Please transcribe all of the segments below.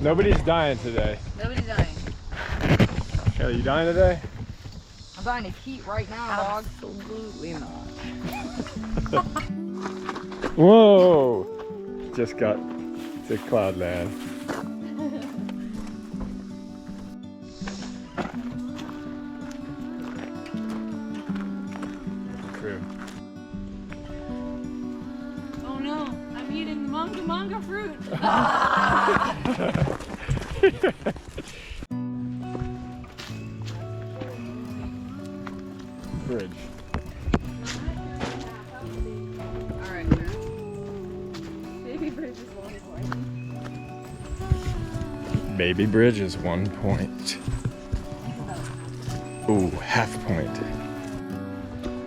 Nobody's dying today. Nobody's dying. Are you dying today? I'm dying to heat right now, dog. Absolutely not. Whoa! Just got to Cloudland. Crew. Oh no, I'm eating the manga fruit. Bridge. Alright, Baby bridge is 1 point. Baby bridge is 1 point. Ooh, half point.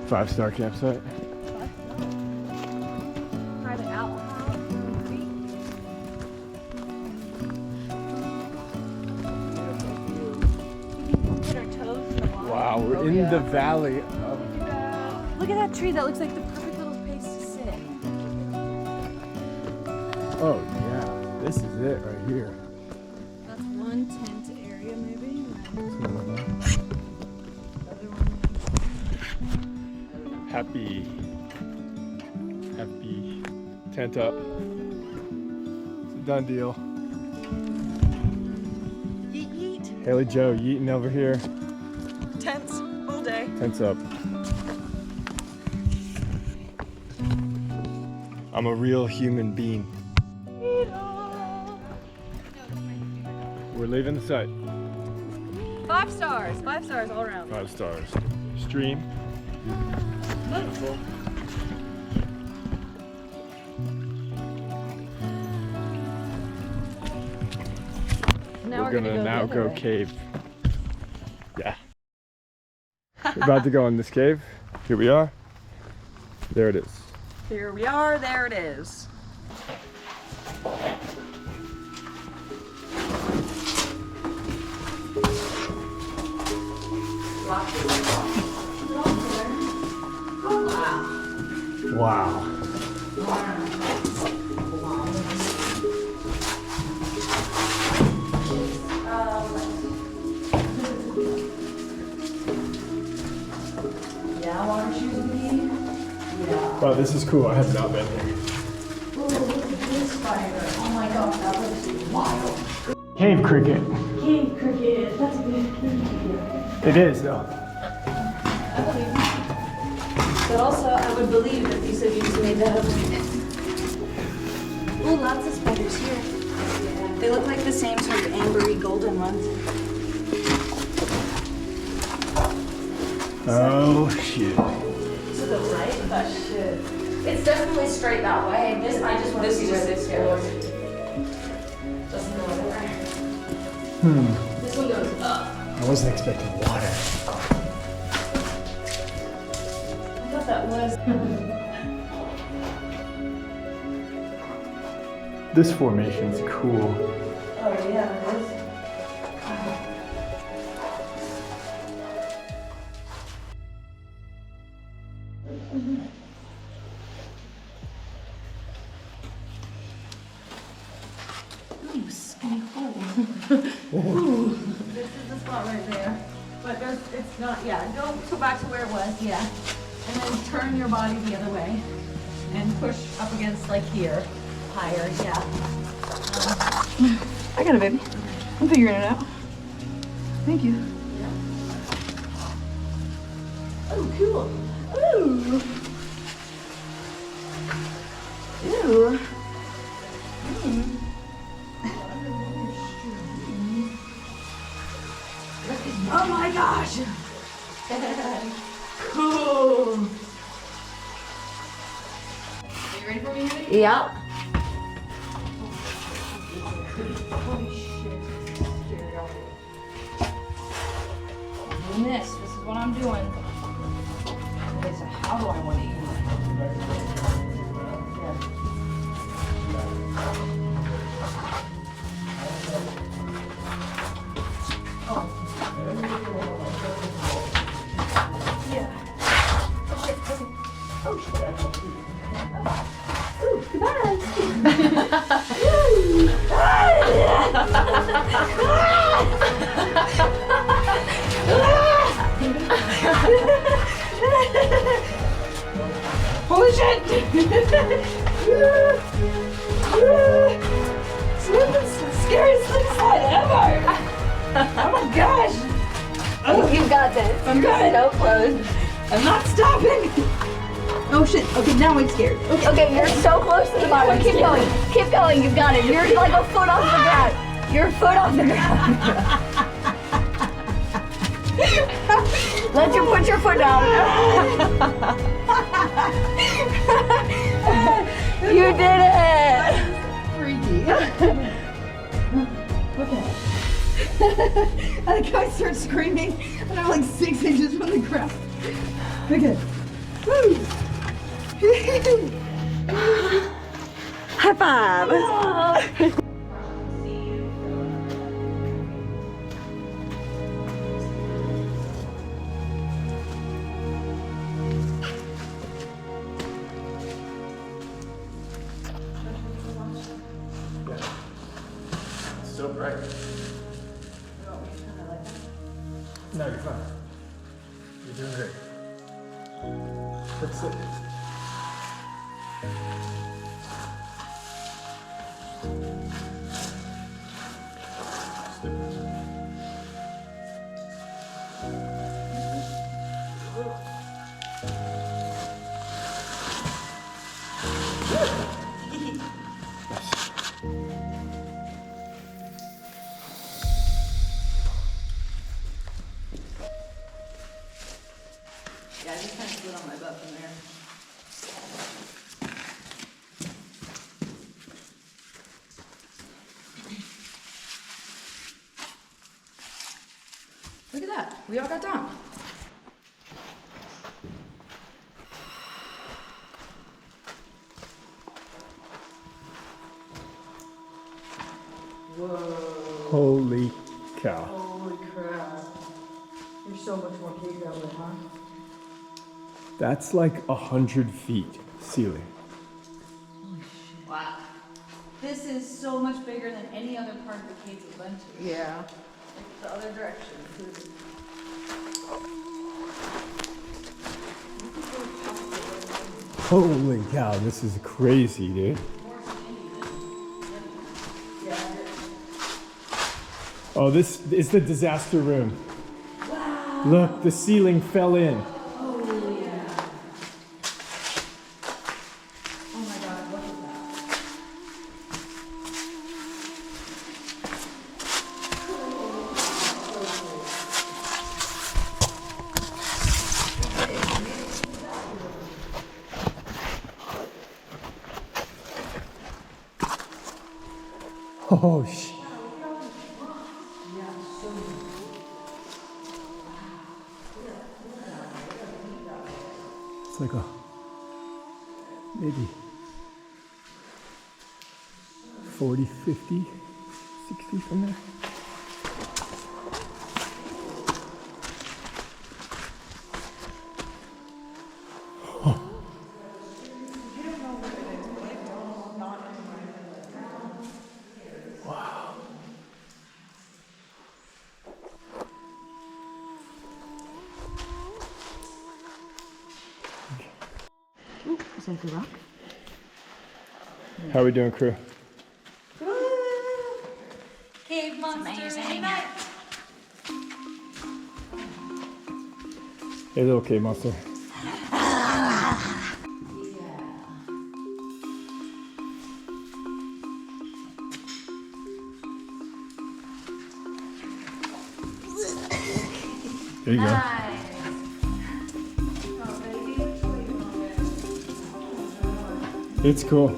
5-star campsite. Private outhouse. Put our toes in the water. Wow, we're in the valley of... Look at that tree. That looks like the perfect little place to sit. Oh yeah, this is it right here. That's one tent area maybe. Happy tent up. It's a done deal. Yeet yeet. Haley Joe yeeting over here. Tents all day. Tents up. I'm a real human being. We're leaving the site. 5 stars. 5 stars all around. 5 stars. Stream. Beautiful. Now We're gonna now go cave. Yeah. We're about to go in this cave. Here we are. There it is. Here we are, there it is. Wow. Yeah, water shoes with me. Yeah. Wow, this is cool. I have not been here. Ooh, look at this spider. Oh my gosh, that looks wild. Cave cricket. Cave cricket. That's a good cricket. It is though. I believe you. But also, I would believe that you said you just made that up. Oh, lots of spiders here. They look like the same sort of ambery golden ones. Oh shit. To the right? That shit. It's definitely straight that way. This, I just want to see where this goes. Doesn't go anywhere. This one goes up. I wasn't expecting water. I thought that was. This formation's cool. Oh yeah, it is. Ooh, skinny hole. Ooh, this is the spot right there. But there's, it's not, yeah, go back to where it was, yeah. And then turn your body the other way. And push up against, like here, higher, yeah. I got it, baby. I'm figuring it out. Thank you. Oh, cool. Ooh. Ew. Oh my gosh. Cool. Are you ready for me, Haley? Yeah. Holy shit. Doing this. This is what I'm doing. Okay, so how do I want to eat it? scariest slide ever. Oh my gosh. You've got this. I'm good. So close. I'm not stopping. Oh shit. Okay, now I'm scared. Okay, you're so close to the bottom. Keep going. Keep going. You've got it. You're like a foot off the ground. You're a foot off the ground. Let you put your foot down. You did it. Freaky. Okay. I think I start screaming and I'm like 6 inches from the ground. Okay. Woo. High five. It's so bright. No, you're fine. You're doing great. That's it. Yeah, I just kind of slid on my butt from there. Look at that. We all got down. Whoa. Holy cow. Holy crap. There's so much more cave that way, huh? That's like 100 feet ceiling. Wow. This is so much bigger than any other part of the cave we've been to. Yeah. Like the other direction. Holy cow, this is crazy, dude. Oh, this is the disaster room. Wow. Look, the ceiling fell in. Oh yeah. Oh my god, what is that? Oh, shit. It's like a, maybe 40, 50, 60 from there. Is that the rock? How are we doing, crew? Cave monster unite! Hey, little cave monster. There you go. Nice. It's cool.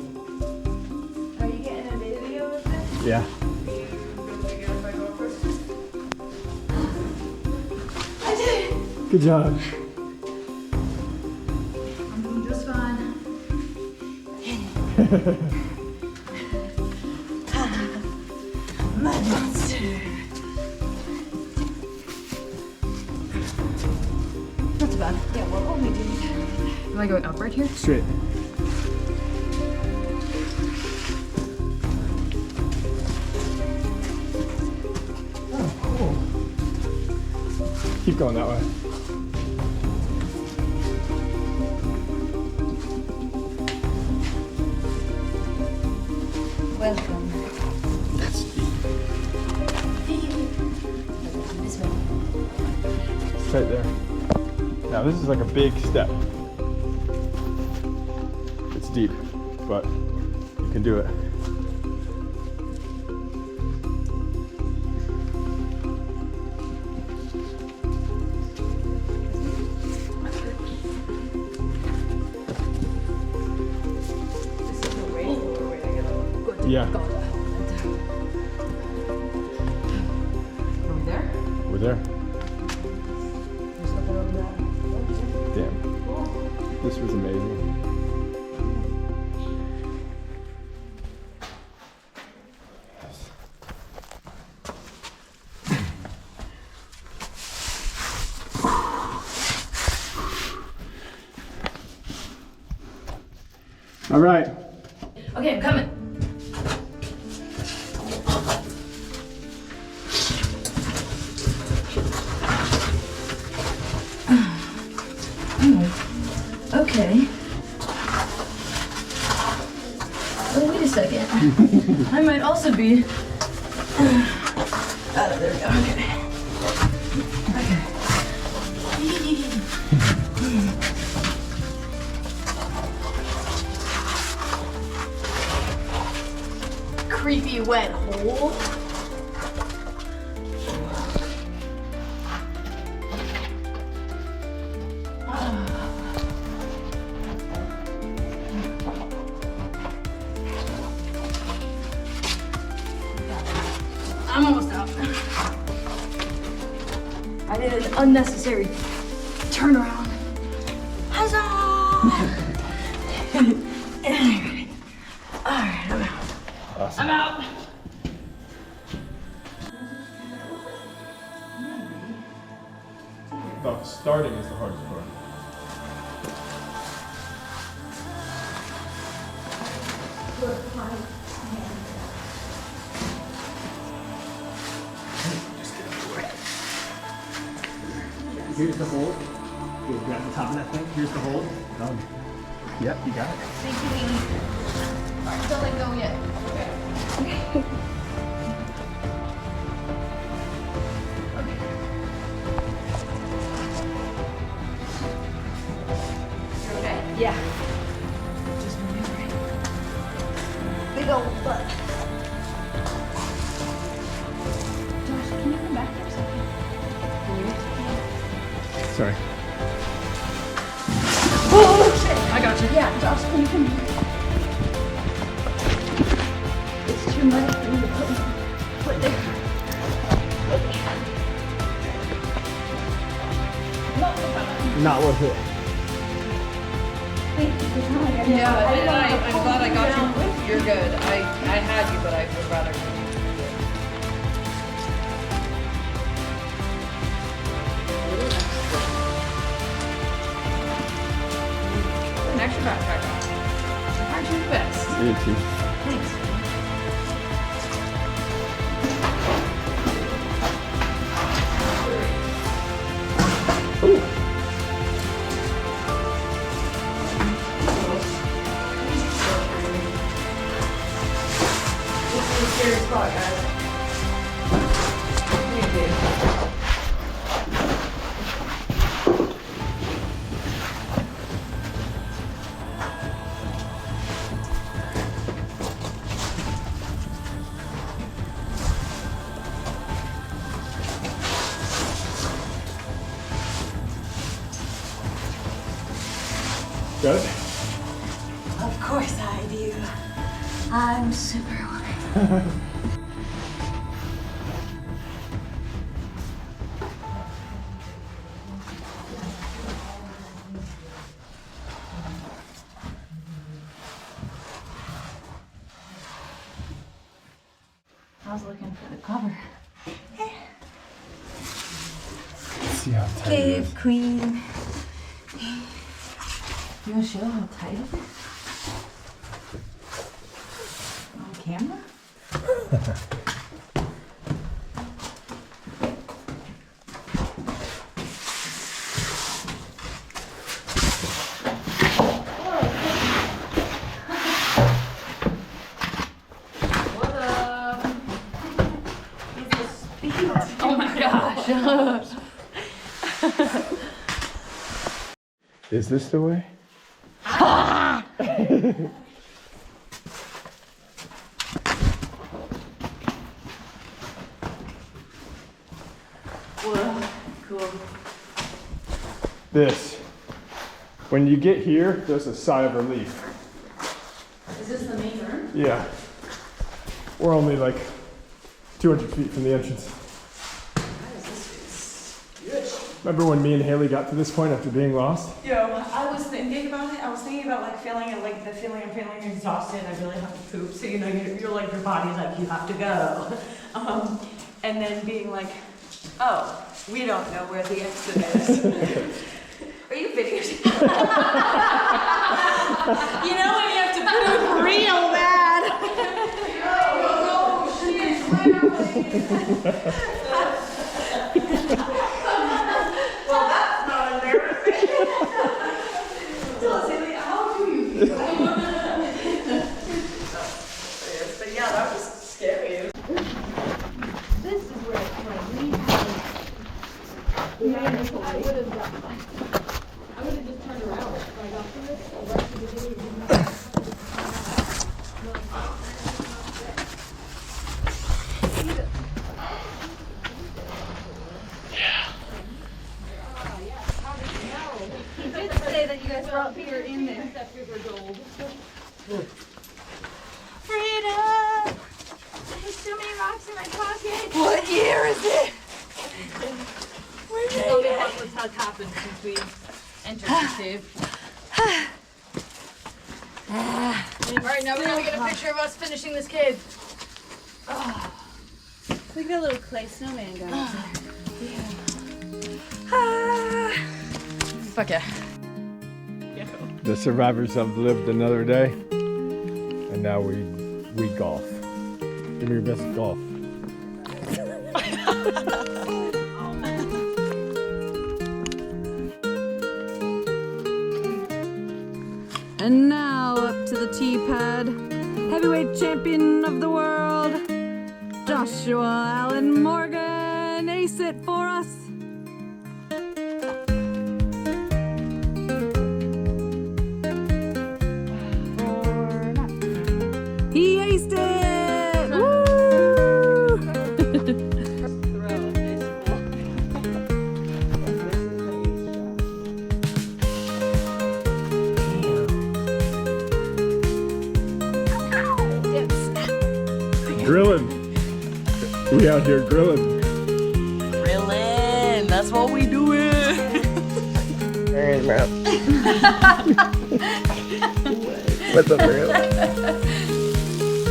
Are you getting a video of this? Yeah. I did it! Good job. I'm doing just fine. Mud monster. Not too bad. Yeah, we're only doing. Am I going up right here? Straight. Keep going that way. Welcome. That's deep. right there. Now this is like a big step. It's deep, but you can do it. Yeah. Are we there? We're there. There's nothing over there. Damn. This was amazing. All right. Okay, I'm coming. Okay. Oh, wait a second. I might also be. Oh, there we go. Okay. Okay. Creepy wet hole. I'm almost out. I did an unnecessary turnaround. Huzzah! Alright, I'm out. Awesome. I'm out. No, starting is the hardest part. Here's the hold. You grab the top of that thing. Here's the hold. Yep, you got it. Thank you, Amy. Alright, don't let go yet. You're okay? Yeah. Just maneuvering. Big old butt. Josh, can you come back for a second? Sorry. Oh, shit! I got you. Yeah, Josh, can you come here? It's too much for me to put my foot there. Not worth it. Yeah, and I'm glad I got you. You're good. I had you, but I would rather. An extra backpack on. Aren't you the best? You too. Thanks. This is a scary spot, guys. Thank you. Good? Of course I do. I'm Superwoman. I was looking for the cover. See how tight it is. Cave Queen. You wanna show how tight it is? On camera? What up? Oh my gosh. Is this the way? Whoa, cool. This. When you get here, there's a sigh of relief. Is this the main room? Yeah. We're only like 200 feet from the entrance. Remember when me and Haley got to this point after being lost? Yeah, I was thinking about it. I was thinking about like feeling like the feeling of feeling exhausted. I really have to poop. So you know, you're like your body's like you have to go, and then being like, oh, we don't know where the exit is. Are you videotaping? You know when you have to poop real bad. Oh shit! Well, that's not embarrassing. Tell us, Haley, how do you feel? But yeah, that was scary. This is where I would have done. I would have just turned around if I got through this. Right to the beginning. He did say that you guys brought Peter in there. Freedom! There's so many rocks in my pocket. What year is it? Tell me what has happened since we entered the cave. Alright, now we're gonna get a picture of us finishing this cave. Look at that little clay snowman guy. Fuck yeah. The survivors have lived another day, and now we golf. Give me your best golf. And now up to the tee pad, heavyweight champion of the world, Joshua Allen Morgan, ace it for us. He aced it! Woo! Grilling. We out here grilling. Grilling, that's what we do. What's up, bro?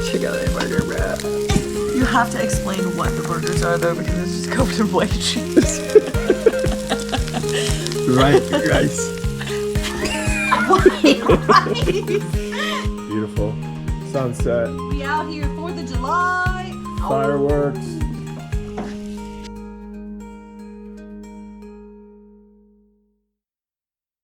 Check out that burger, bro. You have to explain what the burgers are though, because it's just covered in white cheese. Rice. Beautiful sunset. We out here 4th of July. Fireworks.